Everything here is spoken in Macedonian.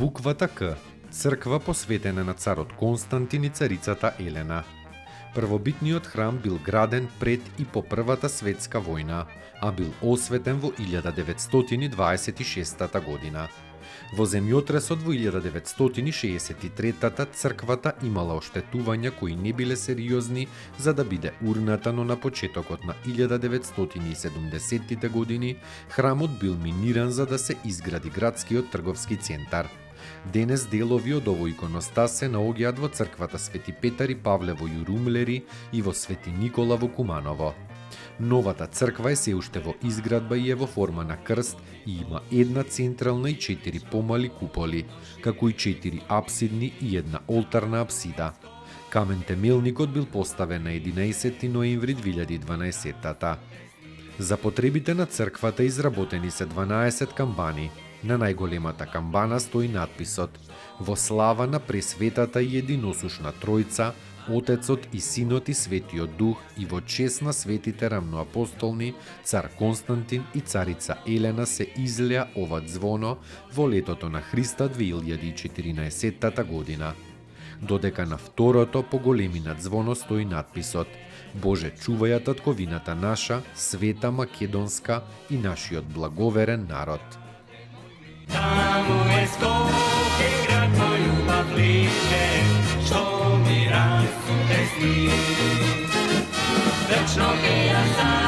буквата К, црква посветена на царот Константин и царицата Елена. Првобитниот храм бил граден пред и по Првата светска војна, а бил осветен во 1926 година. Во земјотресот во 1963 црквата имала оштетувања кои не биле сериозни за да биде урната, но на почетокот на 1970 години храмот бил миниран за да се изгради градскиот трговски центар. Денес делови од овој иконостас се наоѓаат во црквата Свети Петар и Павле во Јурумлери и во Свети Никола во Куманово. Новата црква е се уште во изградба и е во форма на крст и има една централна и 4 помали куполи, како и 4 апсидни и една олтарна апсида. Камен темелникот бил поставен на 11 ноември 2012. За потребите на црквата изработени се 12 камбани. На најголемата камбана стои надписот: "Во слава на Пресветата и единосушна Тројца, Отецот и Синот и Светиот Дух и во чест на светите рамноапостолни, цар Константин и царица Елена се излеа ова ѕвоно во летото на Христа 2014 година." Додека на второто по големина ѕвоно стои надписот: "Боже, чувај ја татковината наша, света македонска и нашиот благоверен народ." Таму е Скопје, град мој љубав лише, што ми разум тесни. Вечно ќе ја